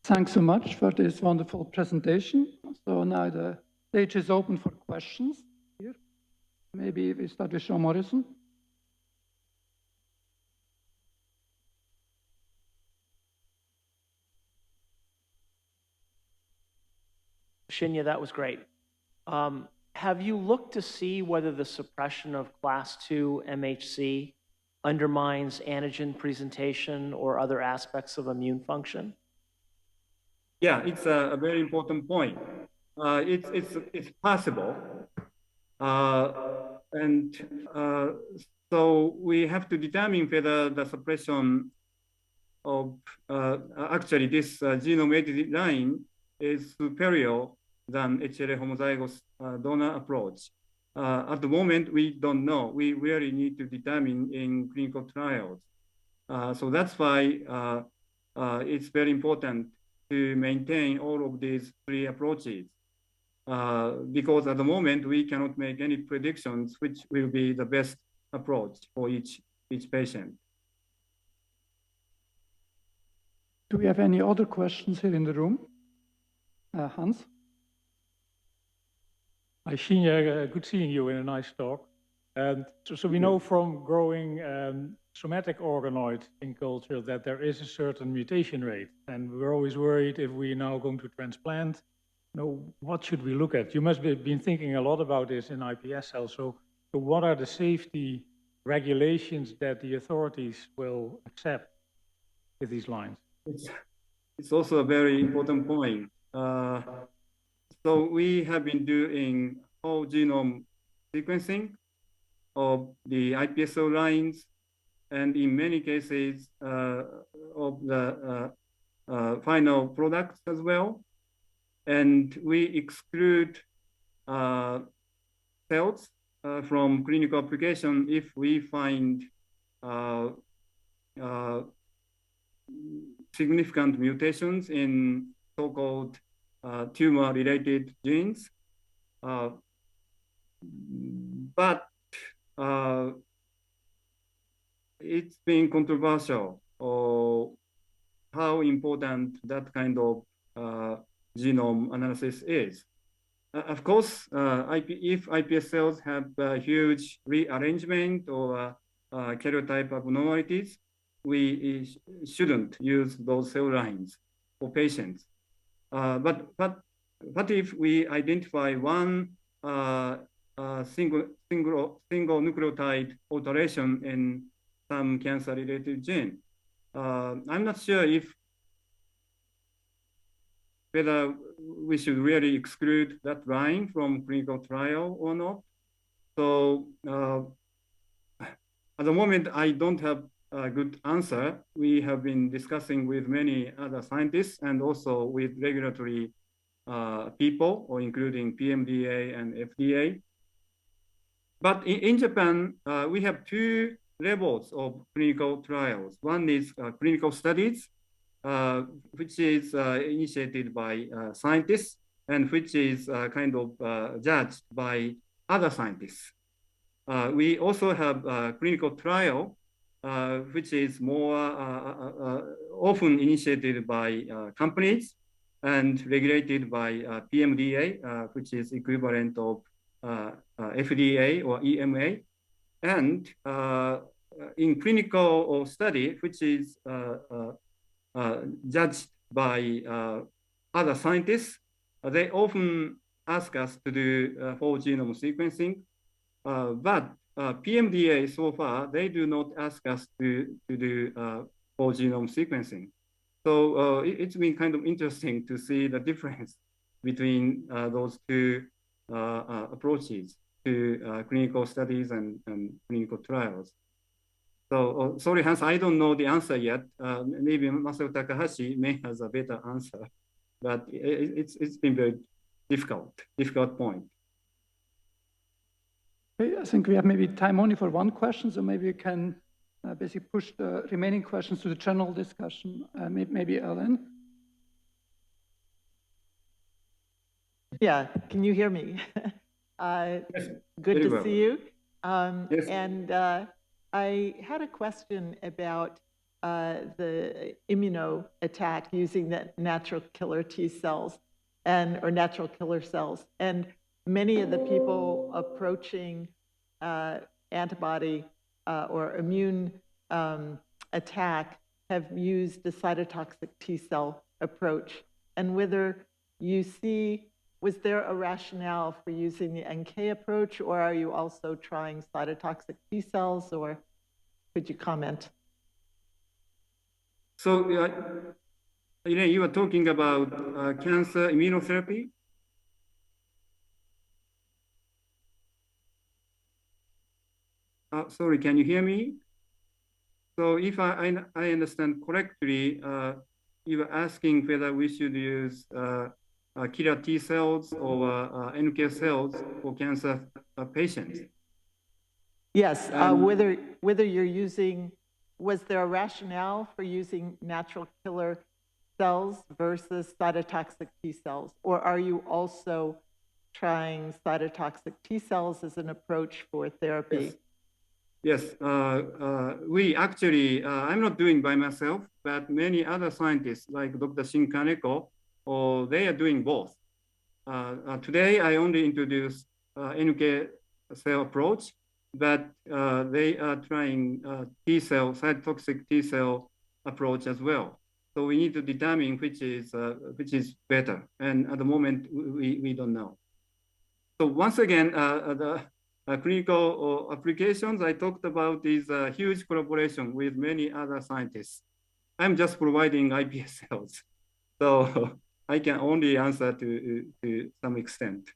Thanks so much for this wonderful presentation. So now the stage is open for questions here. Maybe we start with Sean Morrison. Shinya, that was great. Have you looked to see whether the suppression of class 2 MHC undermines antigen presentation or other aspects of immune function? Yeah, it's a very important point. It's possible, so we have to determine whether the suppression of actually this genome edited line is superior than HLA homozygous donor approach. At the moment, we don't know. We really need to determine in clinical trials. So that's why it's very important to maintain all of these three approaches. Because at the moment, we cannot make any predictions which will be the best approach for each patient. Do we have any other questions here in the room? Hans? Hi, Shinya, good seeing you in a nice talk. So we know from growing somatic organoids in culture that there is a certain mutation rate. And we're always worried if we're now going to transplant, what should we look at? You must have been thinking a lot about this in iPS cells. So what are the safety regulations that the authorities will accept with these lines? It's also a very important point. So we have been doing whole genome sequencing of the iPS cell lines, and in many cases of the final products as well. And we exclude cells from clinical application if we find significant mutations in so-called tumor-related genes. But it's been controversial how important that kind of genome analysis is. Of course, if iPS cells have a huge rearrangement or karyotype abnormalities, we shouldn't use those cell lines for patients. But what if we identify one single nucleotide alteration in some cancer-related gene? I'm not sure whether we should really exclude that line from clinical trial or not. So at the moment, I don't have a good answer. We have been discussing with many other scientists and also with regulatory people, or including PMDA and FDA. But in Japan, we have two levels of clinical trials. One is clinical studies, which is initiated by scientists and which is kind of judged by other scientists. We also have a clinical trial, which is more often initiated by companies and regulated by PMDA, which is equivalent of FDA or EMA. And in clinical study, which is judged by other scientists, they often ask us to do whole genome sequencing. But PMDA so far, they do not ask us to do whole genome sequencing. So it's been kind of interesting to see the difference between those two approaches to clinical studies and clinical trials. So sorry, Hans, I don't know the answer yet. Maybe Masao Takahashi may have a better answer, but it's been very difficult point. I think we have maybe time only for one question, so maybe we can basically push the remaining questions to the general discussion. Maybe Ellen? Yeah, can you hear me? Yes, good to well. see you. Yes. And I had a question about the immuno attack using the natural killer T cells or natural killer cells. And many of the people approaching antibody or immune attack have used the cytotoxic T cell approach. And whether you see, was there a rationale for using the NK approach, or are you also trying cytotoxic T cells, or could you comment? So, Elaine, you were talking about cancer immunotherapy? Sorry, can you hear me? So if I understand correctly, you were asking whether we should use killer T cells or NK cells for cancer patients. Yes, whether you're using, was there a rationale for using natural killer cells versus cytotoxic T cells? Or are you also trying cytotoxic T cells as an approach for therapy? Yes, we actually, I'm not doing by myself, but many other scientists like Dr. Shin Kaneko, they are doing both. Today, I only introduced NK cell approach, but they are trying T cell, cytotoxic T cell approach as well. So we need to determine which is better. And at the moment, we don't know. So once again, the clinical applications I talked about is a huge collaboration with many other scientists. I'm just providing iPS cells. So I can only answer to some extent.